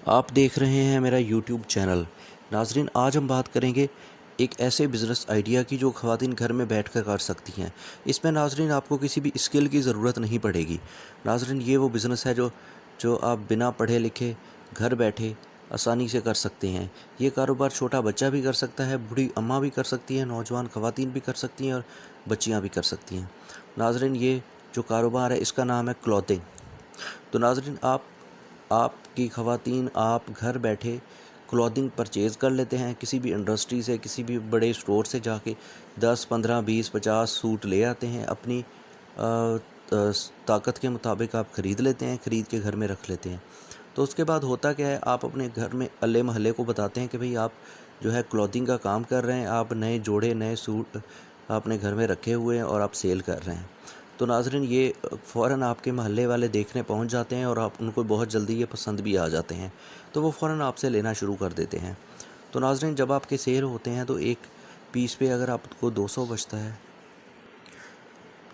آپ دیکھ رہے ہیں میرا یوٹیوب چینل۔ ناظرین، آج ہم بات کریں گے ایک ایسے بزنس آئیڈیا کی جو خواتین گھر میں بیٹھ کر کر سکتی ہیں۔ اس میں ناظرین آپ کو کسی بھی اسکل کی ضرورت نہیں پڑے گی۔ ناظرین، یہ وہ بزنس ہے جو آپ بنا پڑھے لکھے گھر بیٹھے آسانی سے کر سکتے ہیں۔ یہ کاروبار چھوٹا بچہ بھی کر سکتا ہے، بوڑھی اماں بھی کر سکتی ہیں، نوجوان خواتین بھی کر سکتی ہیں اور بچیاں بھی کر سکتی ہیں۔ ناظرین، یہ جو کاروبار ہے اس کا نام ہے کلوتھنگ۔ تو ناظرین، آپ کی خواتین آپ گھر بیٹھے کلوتھنگ پرچیز کر لیتے ہیں کسی بھی انڈسٹری سے، کسی بھی بڑے اسٹور سے جا کے 10 15 20 50 سوٹ لے آتے ہیں، اپنی طاقت کے مطابق آپ خرید لیتے ہیں، خرید کے گھر میں رکھ لیتے ہیں۔ تو اس کے بعد ہوتا کیا ہے، آپ اپنے گھر میں اہل محلے کو بتاتے ہیں کہ بھئی آپ جو ہے کلوتھنگ کا کام کر رہے ہیں، آپ نئے جوڑے نئے سوٹ اپنے گھر میں رکھے ہوئے ہیں اور آپ سیل کر رہے ہیں۔ تو ناظرین، یہ فوراً آپ کے محلے والے دیکھنے پہنچ جاتے ہیں اور آپ ان کو بہت جلدی یہ پسند بھی آ جاتے ہیں، تو وہ فوراً آپ سے لینا شروع کر دیتے ہیں۔ تو ناظرین، جب آپ کے سیل ہوتے ہیں تو ایک پیس پہ اگر آپ کو 200 بچتا ہے،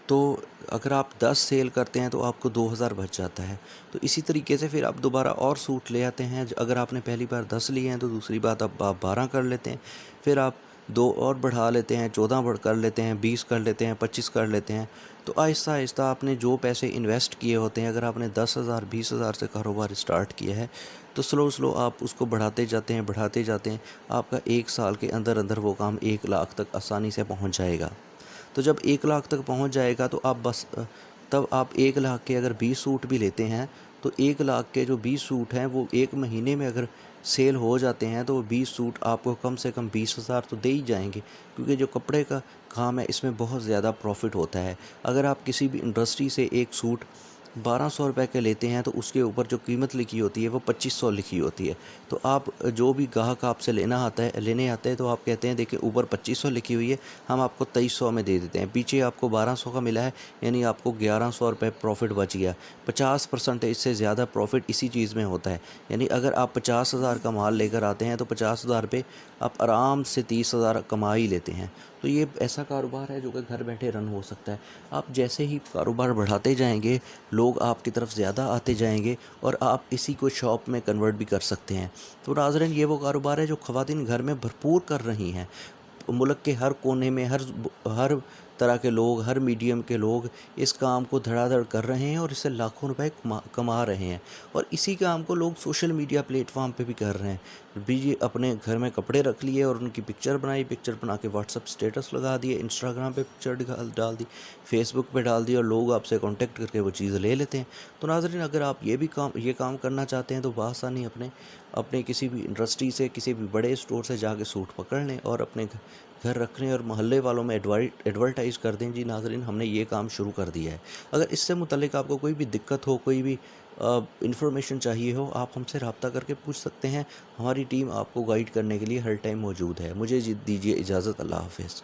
تو اگر آپ 10 سیل کرتے ہیں تو آپ کو 2000 بچ جاتا ہے۔ تو اسی طریقے سے پھر آپ دوبارہ اور سوٹ لے آتے ہیں۔ اگر آپ نے پہلی بار 10 لیے ہیں تو دوسری بات آپ 12 کر لیتے ہیں، پھر آپ 2 اور بڑھا لیتے ہیں، 14 کر لیتے ہیں، 20 کر لیتے ہیں، 25 کر لیتے ہیں۔ تو آہستہ آہستہ آپ نے جو پیسے انویسٹ کیے ہوتے ہیں، اگر آپ نے 10,000 20,000 سے کاروبار اسٹارٹ کیا ہے تو سلو آپ اس کو بڑھاتے جاتے ہیں۔ آپ کا 1 سال کے اندر اندر وہ کام 1 لاکھ تک آسانی سے پہنچ جائے گا۔ تو جب 1 لاکھ تک پہنچ جائے گا تو تب آپ 1 لاکھ کے اگر 20 سوٹ بھی لیتے ہیں تو 1 لاکھ کے جو 20 سوٹ ہیں وہ ایک مہینے میں اگر سیل ہو جاتے ہیں تو وہ 20 سوٹ آپ کو کم سے کم 20,000 تو دے ہی جائیں گے، کیونکہ جو کپڑے کا کام ہے اس میں بہت زیادہ پروفٹ ہوتا ہے۔ اگر آپ کسی بھی انڈسٹری سے ایک سوٹ 1200 روپے کے لیتے ہیں تو اس کے اوپر جو قیمت لکھی ہوتی ہے وہ 2500 لکھی ہوتی ہے۔ تو آپ جو بھی گاہک آپ سے لینے آتا ہے تو آپ کہتے ہیں دیکھیں اوپر 2500 لکھی ہوئی ہے، ہم آپ کو 2300 میں دے دیتے ہیں، پیچھے آپ کو 1200 کا ملا ہے، یعنی آپ کو 1100 روپے پروفٹ بچ گیا۔ 50% اس سے زیادہ پروفٹ اسی چیز میں ہوتا ہے۔ یعنی اگر آپ 50,000 کا مال لے کر آتے ہیں تو 50,000 پہ آپ آرام سے 30,000 کما ہی لیتے ہیں۔ تو یہ ایسا کاروبار ہے جو کہ گھر بیٹھے رن ہو سکتا ہے۔ آپ جیسے ہی کاروبار بڑھاتے جائیں گے، لوگ آپ کی طرف زیادہ آتے جائیں گے اور آپ اسی کو شاپ میں کنورٹ بھی کر سکتے ہیں۔ تو ناظرین، یہ وہ کاروبار ہے جو خواتین گھر میں بھرپور کر رہی ہیں۔ ملک کے ہر کونے میں ہر طرح کے لوگ، ہر میڈیم کے لوگ اس کام کو دھڑا دھڑ کر رہے ہیں اور اس سے لاکھوں روپے کما رہے ہیں، اور اسی کام کو لوگ سوشل میڈیا پلیٹ فارم پہ بھی کر رہے ہیں۔ بھی اپنے گھر میں کپڑے رکھ لیے اور ان کی پکچر بنا کے واٹس ایپ اسٹیٹس لگا دیے، انسٹاگرام پہ پکچر ڈال دی، فیس بک پہ ڈال دی، اور لوگ آپ سے کانٹیکٹ کر کے وہ چیز لے لیتے ہیں۔ تو ناظرین، اگر آپ یہ کام کرنا چاہتے ہیں تو بآسانی اپنے کسی بھی انڈسٹری سے، کسی بھی بڑے اسٹور سے جا کے سوٹ پکڑ لیں اور اپنے گھر رکھ لیں اور محلے والوں میں ایڈورٹائز کر دیں، جی ناظرین ہم نے یہ کام شروع کر دیا ہے۔ اگر اس سے متعلق آپ کو کوئی بھی دقت ہو، کوئی بھی انفارمیشن چاہیے ہو، آپ ہم سے رابطہ کر کے پوچھ سکتے ہیں۔ ہماری ٹیم آپ کو گائیڈ کرنے کے لیے ہر ٹائم موجود ہے۔ مجھے دیجیے اجازت۔ اللہ حافظ۔